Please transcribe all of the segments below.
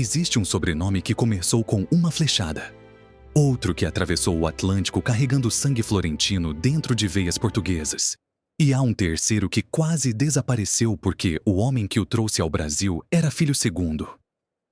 Existe um sobrenome que começou com uma flechada. Outro que atravessou o Atlântico carregando sangue florentino dentro de veias portuguesas. E há um terceiro que quase desapareceu porque o homem que o trouxe ao Brasil era filho segundo.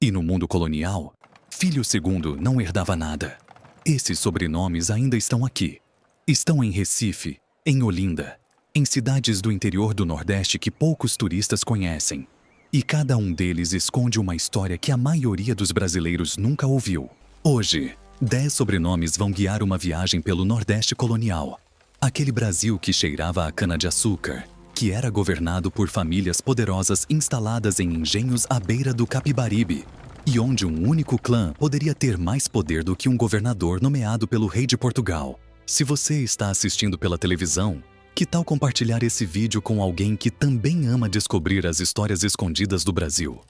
E no mundo colonial, filho segundo não herdava nada. Esses sobrenomes ainda estão aqui. Estão em Recife, em Olinda, em cidades do interior do Nordeste que poucos turistas conhecem. E cada um deles esconde uma história que a maioria dos brasileiros nunca ouviu. Hoje, 10 sobrenomes vão guiar uma viagem pelo Nordeste colonial. Aquele Brasil que cheirava a cana-de-açúcar, que era governado por famílias poderosas instaladas em engenhos à beira do Capibaribe, e onde um único clã poderia ter mais poder do que um governador nomeado pelo rei de Portugal. Se você está assistindo pela televisão, que tal compartilhar esse vídeo com alguém que também ama descobrir as histórias escondidas do Brasil?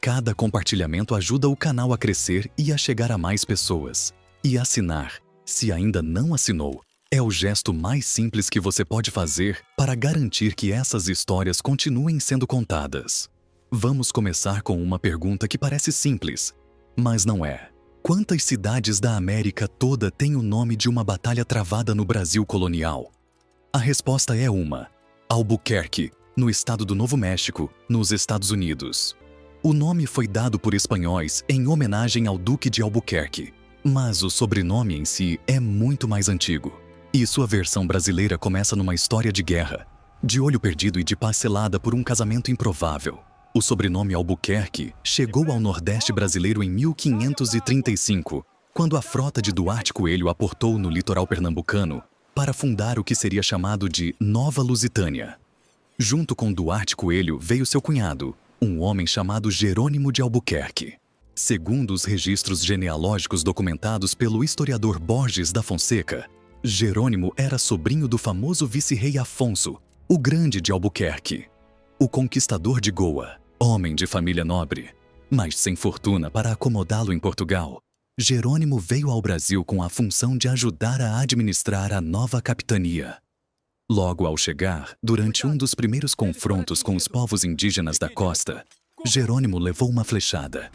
Cada compartilhamento ajuda o canal a crescer e a chegar a mais pessoas. E assinar, se ainda não assinou, é o gesto mais simples que você pode fazer para garantir que essas histórias continuem sendo contadas. Vamos começar com uma pergunta que parece simples, mas não é. Quantas cidades da América toda têm o nome de uma batalha travada no Brasil colonial? A resposta é uma: Albuquerque, no estado do Novo México, nos Estados Unidos. O nome foi dado por espanhóis em homenagem ao Duque de Albuquerque, mas o sobrenome em si é muito mais antigo. E sua versão brasileira começa numa história de guerra, de olho perdido e de paz selada por um casamento improvável. O sobrenome Albuquerque chegou ao Nordeste brasileiro em 1535, quando a frota de Duarte Coelho aportou no litoral pernambucano para fundar o que seria chamado de Nova Lusitânia. Junto com Duarte Coelho veio seu cunhado, um homem chamado Jerônimo de Albuquerque. Segundo os registros genealógicos documentados pelo historiador Borges da Fonseca, Jerônimo era sobrinho do famoso vice-rei Afonso, o Grande de Albuquerque. O conquistador de Goa, homem de família nobre, mas sem fortuna para acomodá-lo em Portugal, Jerônimo veio ao Brasil com a função de ajudar a administrar a nova capitania. Logo ao chegar, durante um dos primeiros confrontos com os povos indígenas da costa, Jerônimo levou uma flechada.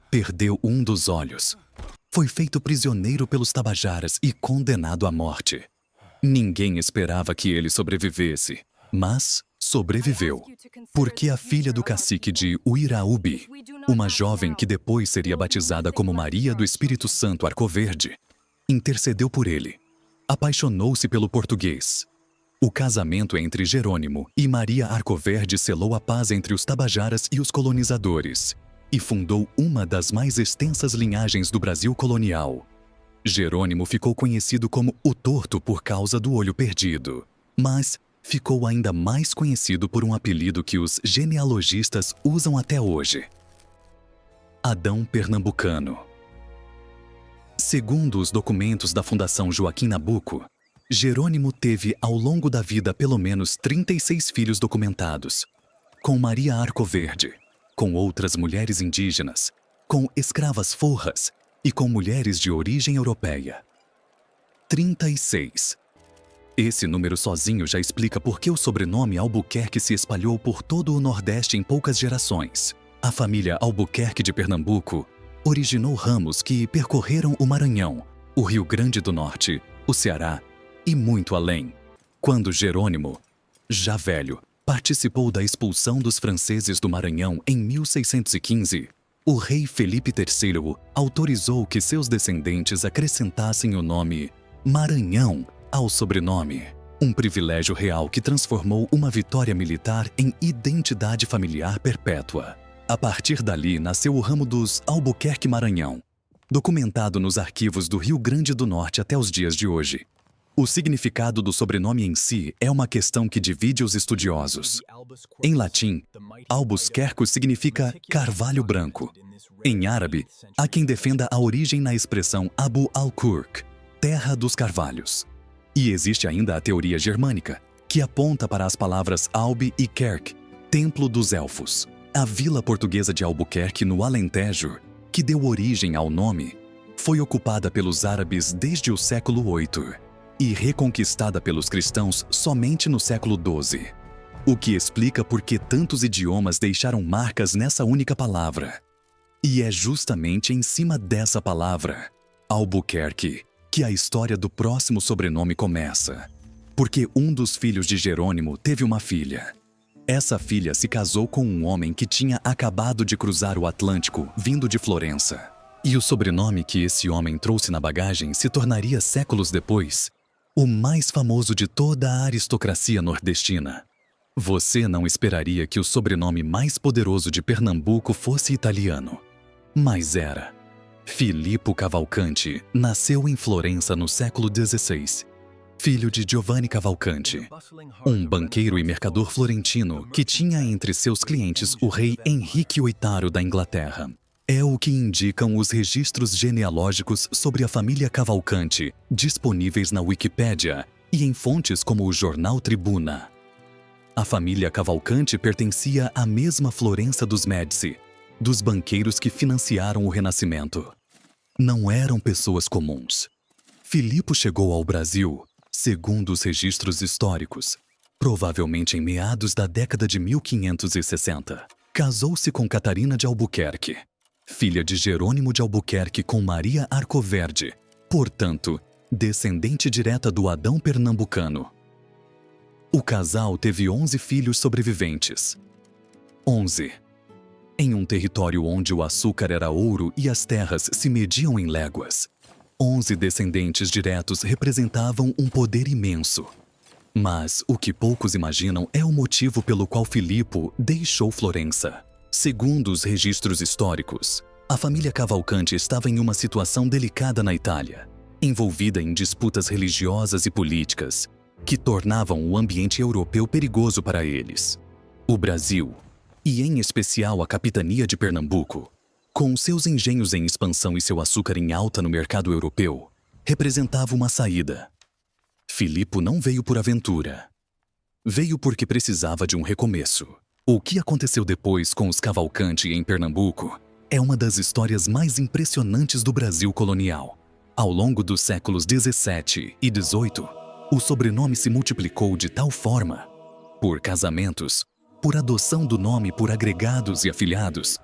Perdeu um dos olhos. Foi feito prisioneiro pelos tabajaras e condenado à morte. Ninguém esperava que ele sobrevivesse, mas sobreviveu, porque a filha do cacique de Uiraúbi, uma jovem que depois seria batizada como Maria do Espírito Santo Arcoverde, intercedeu por ele. Apaixonou-se pelo português. O casamento entre Jerônimo e Maria Arcoverde selou a paz entre os tabajaras e os colonizadores e fundou uma das mais extensas linhagens do Brasil colonial. Jerônimo ficou conhecido como o Torto por causa do olho perdido, mas ficou ainda mais conhecido por um apelido que os genealogistas usam até hoje: Adão Pernambucano. Segundo os documentos da Fundação Joaquim Nabuco, Jerônimo teve ao longo da vida pelo menos 36 filhos documentados, com Maria Arcoverde, com outras mulheres indígenas, com escravas forras e com mulheres de origem europeia. 36. Esse número sozinho já explica por que o sobrenome Albuquerque se espalhou por todo o Nordeste em poucas gerações. A família Albuquerque de Pernambuco originou ramos que percorreram o Maranhão, o Rio Grande do Norte, o Ceará e muito além. Quando Jerônimo, já velho, participou da expulsão dos franceses do Maranhão em 1615, o rei Felipe III autorizou que seus descendentes acrescentassem o nome Maranhão ao sobrenome, um privilégio real que transformou uma vitória militar em identidade familiar perpétua. A partir dali nasceu o ramo dos Albuquerque Maranhão, documentado nos arquivos do Rio Grande do Norte até os dias de hoje. O significado do sobrenome em si é uma questão que divide os estudiosos. Em latim, albus quercus significa carvalho branco. Em árabe, há quem defenda a origem na expressão Abu al-Qurq, terra dos carvalhos. E existe ainda a teoria germânica, que aponta para as palavras Albi e Kerk, templo dos elfos. A vila portuguesa de Albuquerque, no Alentejo, que deu origem ao nome, foi ocupada pelos árabes desde o século VIII e reconquistada pelos cristãos somente no século XII. O que explica por que tantos idiomas deixaram marcas nessa única palavra. E é justamente em cima dessa palavra, Albuquerque, que a história do próximo sobrenome começa. Porque um dos filhos de Jerônimo teve uma filha. Essa filha se casou com um homem que tinha acabado de cruzar o Atlântico, vindo de Florença. E o sobrenome que esse homem trouxe na bagagem se tornaria séculos depois o mais famoso de toda a aristocracia nordestina. Você não esperaria que o sobrenome mais poderoso de Pernambuco fosse italiano. Mas era. Filippo Cavalcanti nasceu em Florença no século XVI, filho de Giovanni Cavalcanti, um banqueiro e mercador florentino que tinha entre seus clientes o rei Henrique VIII da Inglaterra. É o que indicam os registros genealógicos sobre a família Cavalcanti, disponíveis na Wikipédia e em fontes como o jornal Tribuna. A família Cavalcanti pertencia à mesma Florença dos Médici, dos banqueiros que financiaram o Renascimento. Não eram pessoas comuns. Filippo chegou ao Brasil, segundo os registros históricos, provavelmente em meados da década de 1560. Casou-se com Catarina de Albuquerque, filha de Jerônimo de Albuquerque com Maria Arcoverde, portanto, descendente direta do Adão pernambucano. O casal teve 11 filhos sobreviventes. 11. Em um território onde o açúcar era ouro e as terras se mediam em léguas. 11 descendentes diretos representavam um poder imenso. Mas o que poucos imaginam é o motivo pelo qual Filippo deixou Florença. Segundo os registros históricos, a família Cavalcanti estava em uma situação delicada na Itália, envolvida em disputas religiosas e políticas, que tornavam o ambiente europeu perigoso para eles. O Brasil, e em especial a capitania de Pernambuco, com seus engenhos em expansão e seu açúcar em alta no mercado europeu, representava uma saída. Filippo não veio por aventura. Veio porque precisava de um recomeço. O que aconteceu depois com os Cavalcanti em Pernambuco é uma das histórias mais impressionantes do Brasil colonial. Ao longo dos séculos 17 e 18, o sobrenome se multiplicou de tal forma, por casamentos, por adoção do nome por agregados e afilhados,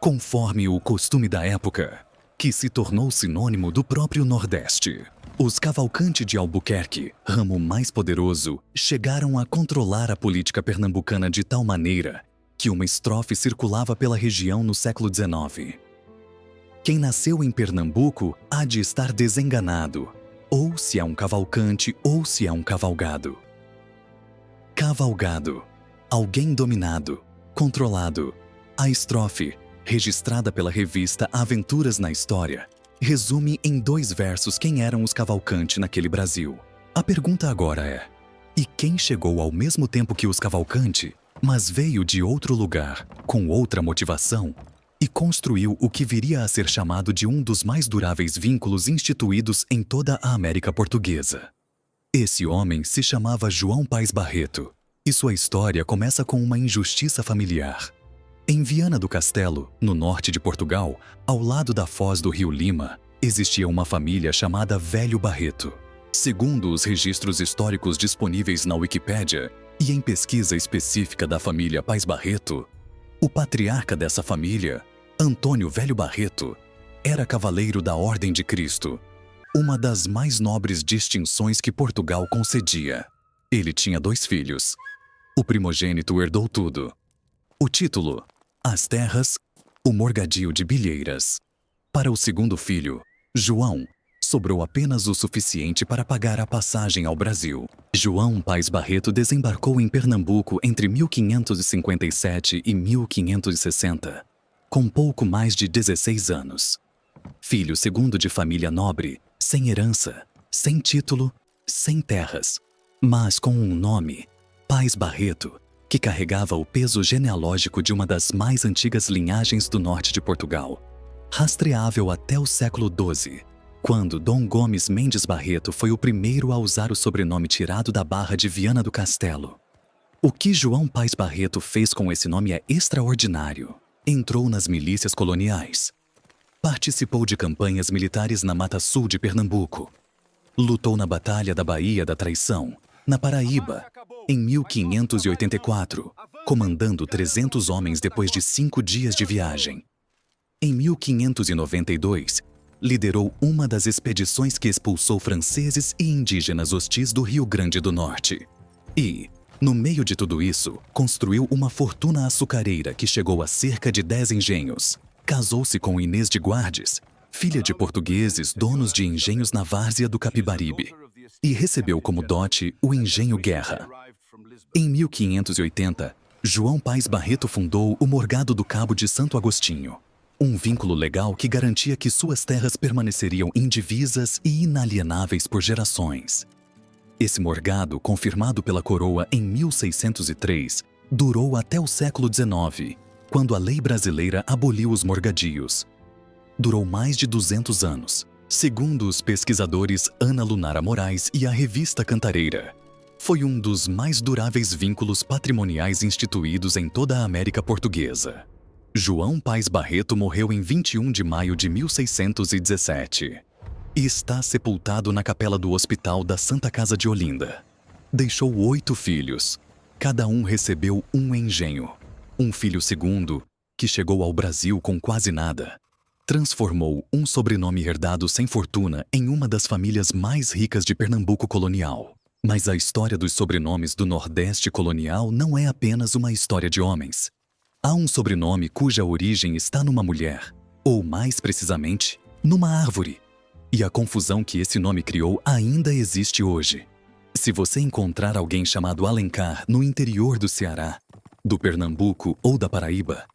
conforme o costume da época, que se tornou sinônimo do próprio Nordeste. Os Cavalcanti de Albuquerque, ramo mais poderoso, chegaram a controlar a política pernambucana de tal maneira que uma estrofe circulava pela região no século XIX. Quem nasceu em Pernambuco há de estar desenganado, ou se é um cavalcante ou se é um cavalgado. Cavalgado, alguém dominado, controlado. A estrofe, registrada pela revista Aventuras na História, resume em 2 versos quem eram os Cavalcanti naquele Brasil. A pergunta agora é: e quem chegou ao mesmo tempo que os Cavalcanti, mas veio de outro lugar, com outra motivação, e construiu o que viria a ser chamado de um dos mais duráveis vínculos instituídos em toda a América Portuguesa? Esse homem se chamava João Paes Barreto, e sua história começa com uma injustiça familiar. Em Viana do Castelo, no norte de Portugal, ao lado da foz do rio Lima, existia uma família chamada Velho Barreto. Segundo os registros históricos disponíveis na Wikipédia e em pesquisa específica da família Paes Barreto, o patriarca dessa família, Antônio Velho Barreto, era cavaleiro da Ordem de Cristo, uma das mais nobres distinções que Portugal concedia. Ele tinha 2 filhos. O primogênito herdou tudo. O título, as terras, o morgadio de Bilheiras. Para o segundo filho, João, sobrou apenas o suficiente para pagar a passagem ao Brasil. João Paes Barreto desembarcou em Pernambuco entre 1557 e 1560, com pouco mais de 16 anos. Filho segundo de família nobre, sem herança, sem título, sem terras, mas com um nome, Paes Barreto, que carregava o peso genealógico de uma das mais antigas linhagens do norte de Portugal, rastreável até o século XII, quando Dom Gomes Mendes Barreto foi o primeiro a usar o sobrenome tirado da Barra de Viana do Castelo. O que João Paes Barreto fez com esse nome é extraordinário. Entrou nas milícias coloniais, participou de campanhas militares na Mata Sul de Pernambuco, lutou na Batalha da Baía da Traição, na Paraíba, em 1584, comandando 300 homens depois de 5 dias de viagem. Em 1592, liderou uma das expedições que expulsou franceses e indígenas hostis do Rio Grande do Norte. E, no meio de tudo isso, construiu uma fortuna açucareira que chegou a cerca de 10 engenhos. Casou-se com Inês de Guardes, filha de portugueses donos de engenhos na várzea do Capibaribe, e recebeu como dote o engenho Guerra. Em 1580, João Paes Barreto fundou o Morgado do Cabo de Santo Agostinho, um vínculo legal que garantia que suas terras permaneceriam indivisas e inalienáveis por gerações. Esse morgado, confirmado pela coroa em 1603, durou até o século XIX, quando a lei brasileira aboliu os morgadios. Durou mais de 200 anos, segundo os pesquisadores Ana Lunara Moraes e a revista Cantareira. Foi um dos mais duráveis vínculos patrimoniais instituídos em toda a América Portuguesa. João Paes Barreto morreu em 21 de maio de 1617 e está sepultado na capela do Hospital da Santa Casa de Olinda. Deixou 8 filhos. Cada um recebeu um engenho. Um filho segundo, que chegou ao Brasil com quase nada, transformou um sobrenome herdado sem fortuna em uma das famílias mais ricas de Pernambuco colonial. Mas a história dos sobrenomes do Nordeste colonial não é apenas uma história de homens. Há um sobrenome cuja origem está numa mulher, ou mais precisamente, numa árvore. E a confusão que esse nome criou ainda existe hoje. Se você encontrar alguém chamado Alencar no interior do Ceará, do Pernambuco ou da Paraíba,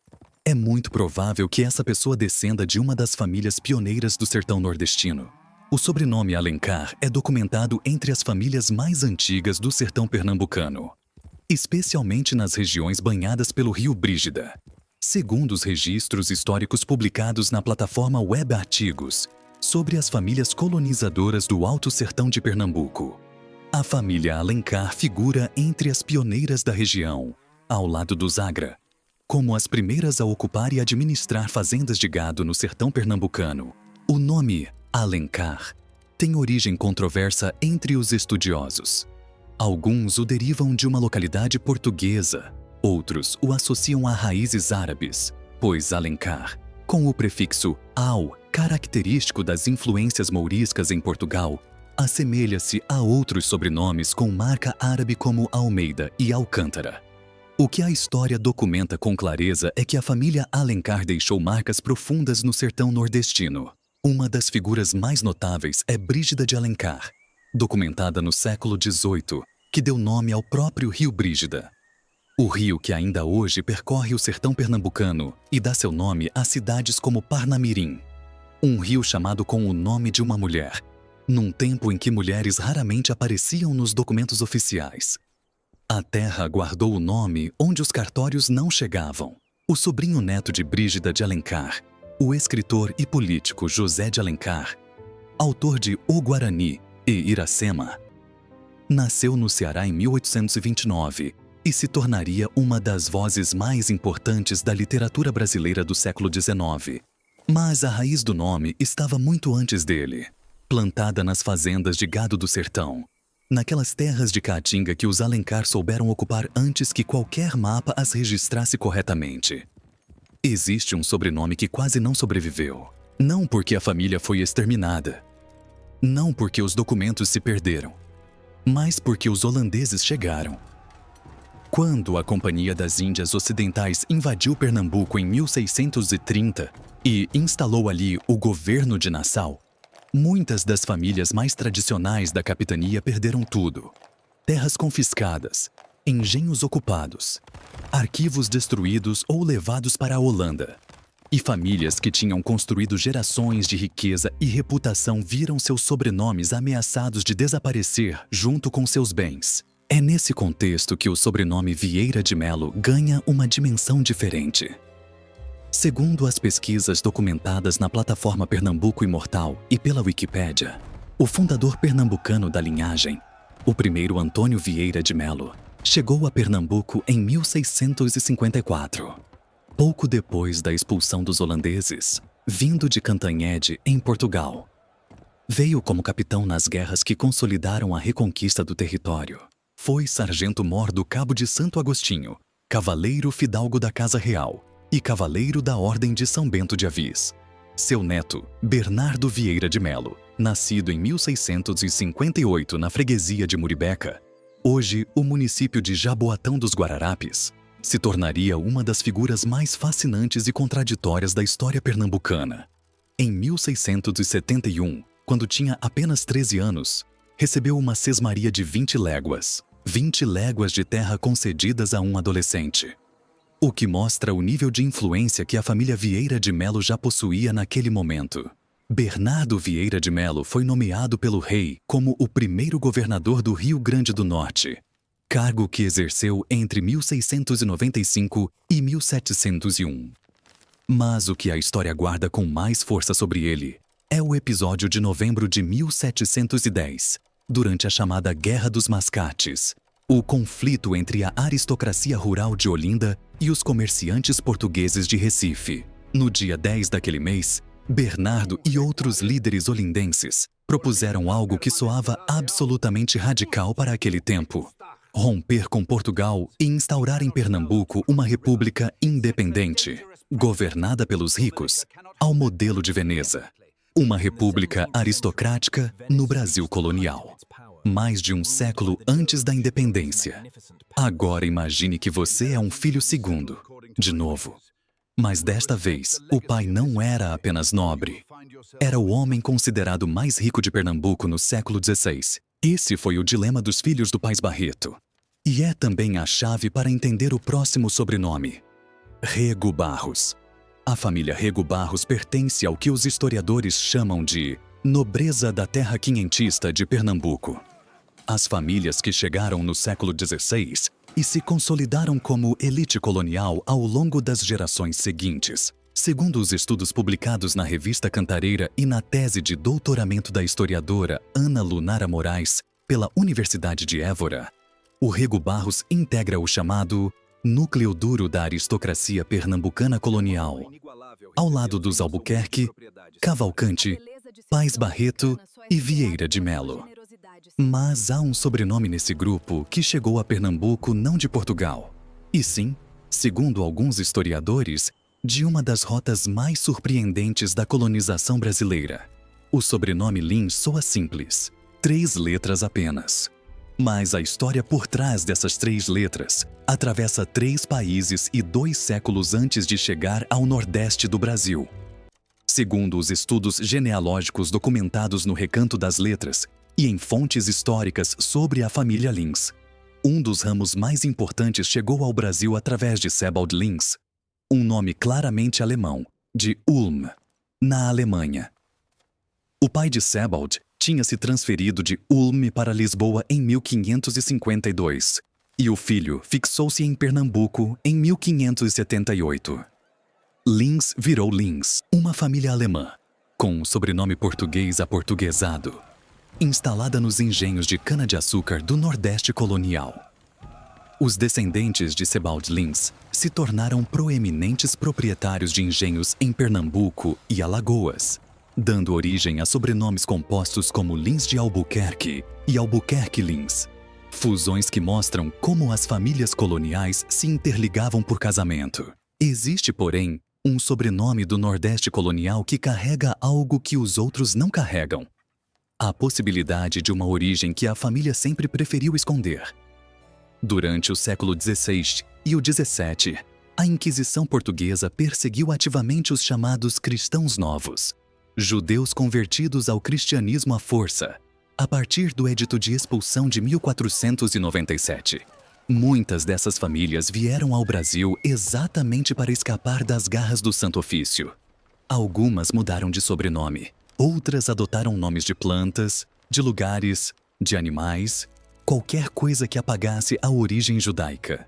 é muito provável que essa pessoa descenda de uma das famílias pioneiras do sertão nordestino. O sobrenome Alencar é documentado entre as famílias mais antigas do sertão pernambucano, especialmente nas regiões banhadas pelo rio Brígida. Segundo os registros históricos publicados na plataforma Web Artigos sobre as famílias colonizadoras do Alto Sertão de Pernambuco, a família Alencar figura entre as pioneiras da região, ao lado dos Agra, como as primeiras a ocupar e administrar fazendas de gado no sertão pernambucano. O nome Alencar tem origem controversa entre os estudiosos. Alguns o derivam de uma localidade portuguesa, outros o associam a raízes árabes, pois Alencar, com o prefixo al, característico das influências mouriscas em Portugal, assemelha-se a outros sobrenomes com marca árabe como Almeida e Alcântara. O que a história documenta com clareza é que a família Alencar deixou marcas profundas no sertão nordestino. Uma das figuras mais notáveis é Brígida de Alencar, documentada no século XVIII, que deu nome ao próprio rio Brígida. O rio que ainda hoje percorre o sertão pernambucano e dá seu nome a cidades como Parnamirim, um rio chamado com o nome de uma mulher, num tempo em que mulheres raramente apareciam nos documentos oficiais. A terra guardou o nome onde os cartórios não chegavam. O sobrinho neto de Brígida de Alencar, o escritor e político José de Alencar, autor de O Guarani e Iracema, nasceu no Ceará em 1829 e se tornaria uma das vozes mais importantes da literatura brasileira do século XIX. Mas a raiz do nome estava muito antes dele, plantada nas fazendas de gado do sertão, naquelas terras de caatinga que os Alencar souberam ocupar antes que qualquer mapa as registrasse corretamente. Existe um sobrenome que quase não sobreviveu, não porque a família foi exterminada, não porque os documentos se perderam, mas porque os holandeses chegaram. Quando a Companhia das Índias Ocidentais invadiu Pernambuco em 1630 e instalou ali o governo de Nassau, muitas das famílias mais tradicionais da capitania perderam tudo. Terras confiscadas, engenhos ocupados, arquivos destruídos ou levados para a Holanda. E famílias que tinham construído gerações de riqueza e reputação viram seus sobrenomes ameaçados de desaparecer junto com seus bens. É nesse contexto que o sobrenome Vieira de Melo ganha uma dimensão diferente. Segundo as pesquisas documentadas na plataforma Pernambuco Imortal e pela Wikipédia, o fundador pernambucano da linhagem, o primeiro Antônio Vieira de Melo, chegou a Pernambuco em 1654, pouco depois da expulsão dos holandeses, vindo de Cantanhede, em Portugal. Veio como capitão nas guerras que consolidaram a reconquista do território. Foi sargento-mor do Cabo de Santo Agostinho, cavaleiro fidalgo da Casa Real, e cavaleiro da Ordem de São Bento de Avis. Seu neto, Bernardo Vieira de Melo, nascido em 1658 na freguesia de Muribeca, hoje o município de Jaboatão dos Guararapes, se tornaria uma das figuras mais fascinantes e contraditórias da história pernambucana. Em 1671, quando tinha apenas 13 anos, recebeu uma sesmaria de 20 léguas de terra concedidas a um adolescente. O que mostra o nível de influência que a família Vieira de Melo já possuía naquele momento. Bernardo Vieira de Melo foi nomeado pelo rei como o primeiro governador do Rio Grande do Norte, cargo que exerceu entre 1695 e 1701. Mas o que a história guarda com mais força sobre ele é o episódio de novembro de 1710, durante a chamada Guerra dos Mascates, o conflito entre a aristocracia rural de Olinda e os comerciantes portugueses de Recife. No dia 10 daquele mês, Bernardo e outros líderes olindenses propuseram algo que soava absolutamente radical para aquele tempo: romper com Portugal e instaurar em Pernambuco uma república independente, governada pelos ricos, ao modelo de Veneza. Uma república aristocrática no Brasil colonial. Mais de um século antes da independência. Agora imagine que você é um filho segundo, de novo. Mas desta vez, o pai não era apenas nobre. Era o homem considerado mais rico de Pernambuco no século XVI. Esse foi o dilema dos filhos do Paes Barreto. E é também a chave para entender o próximo sobrenome: Rego Barros. A família Rego Barros pertence ao que os historiadores chamam de nobreza da terra quinhentista de Pernambuco. As famílias que chegaram no século XVI e se consolidaram como elite colonial ao longo das gerações seguintes. Segundo os estudos publicados na Revista Cantareira e na tese de doutoramento da historiadora Ana Lunara Moraes, pela Universidade de Évora, o Rego Barros integra o chamado núcleo duro da aristocracia pernambucana colonial, ao lado dos Albuquerque, Cavalcante, Paes Barreto e Vieira de Melo. Mas há um sobrenome nesse grupo que chegou a Pernambuco não de Portugal, e sim, segundo alguns historiadores, de uma das rotas mais surpreendentes da colonização brasileira. O sobrenome Lins soa simples, 3 letras apenas. Mas a história por trás dessas 3 letras atravessa 3 países e 2 séculos antes de chegar ao Nordeste do Brasil. Segundo os estudos genealógicos documentados no Recanto das Letras e em fontes históricas sobre a família Lins, um dos ramos mais importantes chegou ao Brasil através de Sebald Lins, um nome claramente alemão, de Ulm, na Alemanha. O pai de Sebald tinha se transferido de Ulm para Lisboa em 1552, e o filho fixou-se em Pernambuco em 1578. Lins virou Lins, uma família alemã, com um sobrenome português aportuguesado, instalada nos engenhos de cana-de-açúcar do Nordeste colonial. Os descendentes de Sebald Lins se tornaram proeminentes proprietários de engenhos em Pernambuco e Alagoas, dando origem a sobrenomes compostos como Lins de Albuquerque e Albuquerque Lins, fusões que mostram como as famílias coloniais se interligavam por casamento. Existe, porém, um sobrenome do Nordeste colonial que carrega algo que os outros não carregam: a possibilidade de uma origem que a família sempre preferiu esconder. Durante o século XVI e o XVII, a Inquisição portuguesa perseguiu ativamente os chamados cristãos novos, judeus convertidos ao cristianismo à força, a partir do Edito de Expulsão de 1497. Muitas dessas famílias vieram ao Brasil exatamente para escapar das garras do Santo Ofício. Algumas mudaram de sobrenome, outras adotaram nomes de plantas, de lugares, de animais, qualquer coisa que apagasse a origem judaica.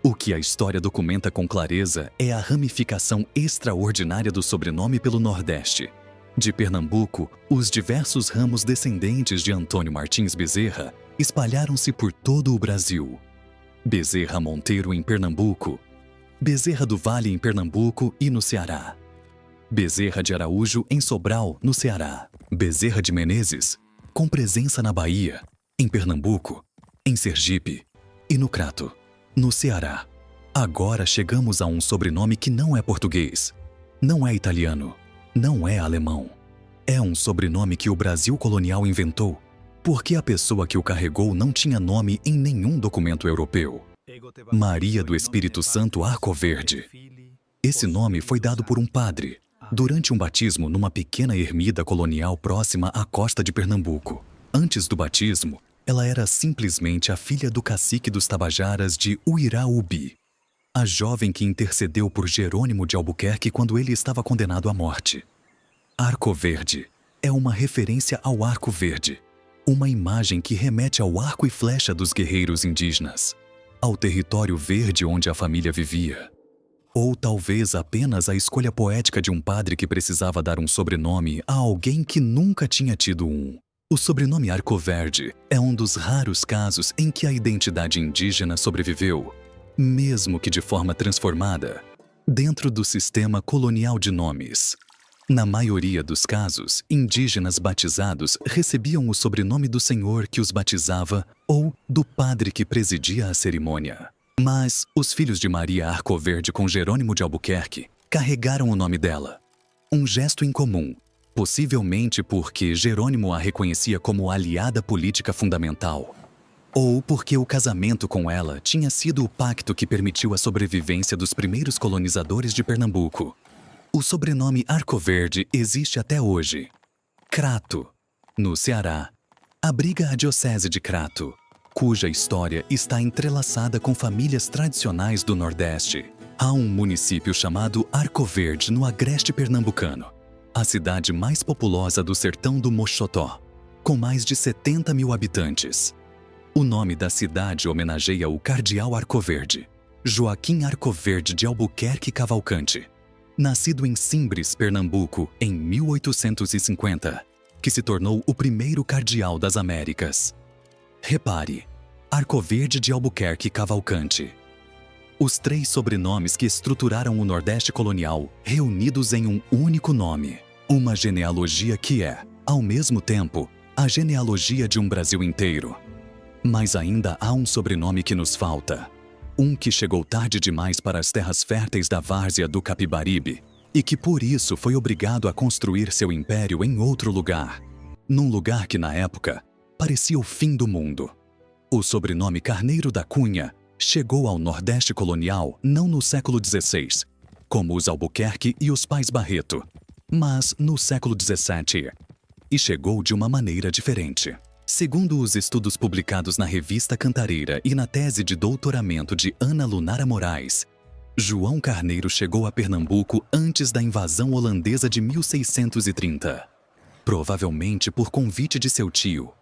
O que a história documenta com clareza é a ramificação extraordinária do sobrenome pelo Nordeste. De Pernambuco, os diversos ramos descendentes de Antônio Martins Bezerra espalharam-se por todo o Brasil. Bezerra Monteiro em Pernambuco, Bezerra do Vale em Pernambuco e no Ceará, Bezerra de Araújo em Sobral, no Ceará, Bezerra de Menezes, com presença na Bahia, em Pernambuco, em Sergipe e no Crato, no Ceará. Agora chegamos a um sobrenome que não é português, não é italiano, não é alemão. É um sobrenome que o Brasil colonial inventou, porque a pessoa que o carregou não tinha nome em nenhum documento europeu. Maria do Espírito Santo Arcoverde. Esse nome foi dado por um padre, durante um batismo numa pequena ermida colonial próxima à costa de Pernambuco. Antes do batismo, ela era simplesmente a filha do cacique dos Tabajaras de Uiraubi, a jovem que intercedeu por Jerônimo de Albuquerque quando ele estava condenado à morte. Arcoverde é uma referência ao arco verde, uma imagem que remete ao arco e flecha dos guerreiros indígenas, ao território verde onde a família vivia. Ou talvez apenas a escolha poética de um padre que precisava dar um sobrenome a alguém que nunca tinha tido um. O sobrenome Arcoverde é um dos raros casos em que a identidade indígena sobreviveu, mesmo que de forma transformada, dentro do sistema colonial de nomes. Na maioria dos casos, indígenas batizados recebiam o sobrenome do senhor que os batizava ou do padre que presidia a cerimônia. Mas os filhos de Maria Arcoverde com Jerônimo de Albuquerque carregaram o nome dela. Um gesto incomum, possivelmente porque Jerônimo a reconhecia como aliada política fundamental, ou porque o casamento com ela tinha sido o pacto que permitiu a sobrevivência dos primeiros colonizadores de Pernambuco. O sobrenome Arcoverde existe até hoje. Crato, no Ceará, abriga a diocese de Crato, cuja história está entrelaçada com famílias tradicionais do Nordeste. Há um município chamado Arcoverde no agreste pernambucano, a cidade mais populosa do sertão do Moxotó, com mais de 70 mil habitantes. O nome da cidade homenageia o cardeal Arcoverde, Joaquim Arcoverde de Albuquerque Cavalcante, nascido em Simbres, Pernambuco, em 1850, que se tornou o primeiro cardeal das Américas. Repare, Arcoverde de Albuquerque Cavalcante. Os 3 sobrenomes que estruturaram o Nordeste colonial reunidos em um único nome. Uma genealogia que é, ao mesmo tempo, a genealogia de um Brasil inteiro. Mas ainda há um sobrenome que nos falta. Um que chegou tarde demais para as terras férteis da várzea do Capibaribe e que por isso foi obrigado a construir seu império em outro lugar. Num lugar que na época parecia o fim do mundo. O sobrenome Carneiro da Cunha chegou ao Nordeste colonial não no século XVI, como os Albuquerque e os pais Barreto, mas no século XVII. E chegou de uma maneira diferente. Segundo os estudos publicados na Revista Cantareira e na tese de doutoramento de Ana Lunara Moraes, João Carneiro chegou a Pernambuco antes da invasão holandesa de 1630, provavelmente por convite de seu tio,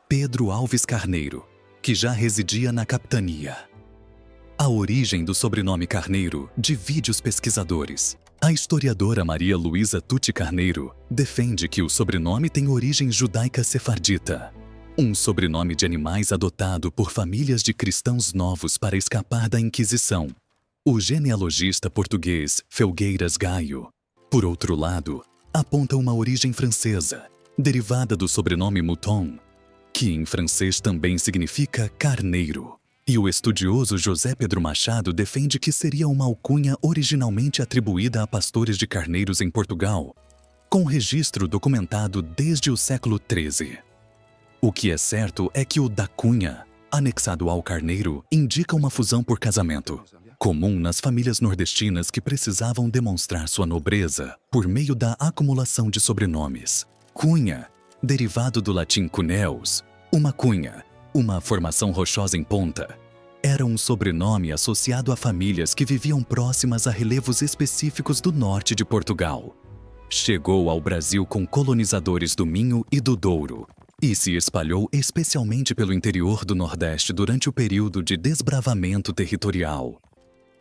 Pedro Alves Carneiro, que já residia na capitania. A origem do sobrenome Carneiro divide os pesquisadores. A historiadora Maria Luísa Tucci Carneiro defende que o sobrenome tem origem judaica sefardita, um sobrenome de animais adotado por famílias de cristãos novos para escapar da Inquisição. O genealogista português Felgueiras Gaio, por outro lado, aponta uma origem francesa, derivada do sobrenome Mouton, que em francês também significa carneiro. E o estudioso José Pedro Machado defende que seria uma alcunha originalmente atribuída a pastores de carneiros em Portugal, com registro documentado desde o século XIII. O que é certo é que o da cunha, anexado ao carneiro, indica uma fusão por casamento, comum nas famílias nordestinas que precisavam demonstrar sua nobreza por meio da acumulação de sobrenomes. Cunha, derivado do latim cuneus, uma cunha, uma formação rochosa em ponta, era um sobrenome associado a famílias que viviam próximas a relevos específicos do norte de Portugal. Chegou ao Brasil com colonizadores do Minho e do Douro e se espalhou especialmente pelo interior do Nordeste durante o período de desbravamento territorial.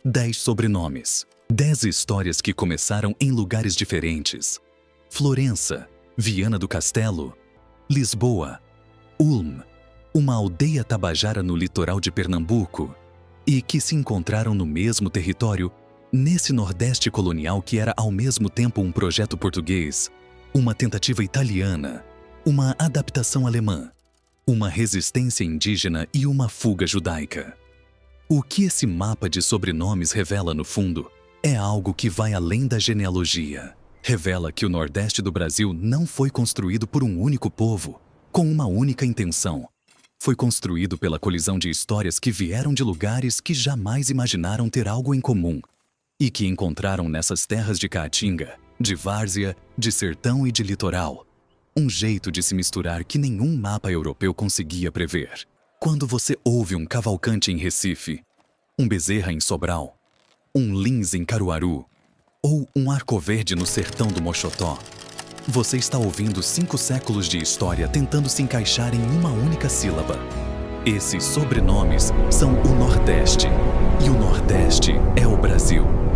10 sobrenomes, 10 histórias que começaram em lugares diferentes. Florença, Viana do Castelo, Lisboa, Ulm, uma aldeia tabajara no litoral de Pernambuco, e que se encontraram no mesmo território, nesse Nordeste colonial que era ao mesmo tempo um projeto português, uma tentativa italiana, uma adaptação alemã, uma resistência indígena e uma fuga judaica. O que esse mapa de sobrenomes revela no fundo é algo que vai além da genealogia. Revela que o Nordeste do Brasil não foi construído por um único povo, com uma única intenção. Foi construído pela colisão de histórias que vieram de lugares que jamais imaginaram ter algo em comum e que encontraram nessas terras de Caatinga, de várzea, de sertão e de litoral um jeito de se misturar que nenhum mapa europeu conseguia prever. Quando você ouve um Cavalcante em Recife, um Bezerra em Sobral, um Lins em Caruaru ou um Arcoverde no sertão do Moxotó, você está ouvindo 5 séculos de história tentando se encaixar em uma única sílaba. Esses sobrenomes são o Nordeste, e o Nordeste é o Brasil.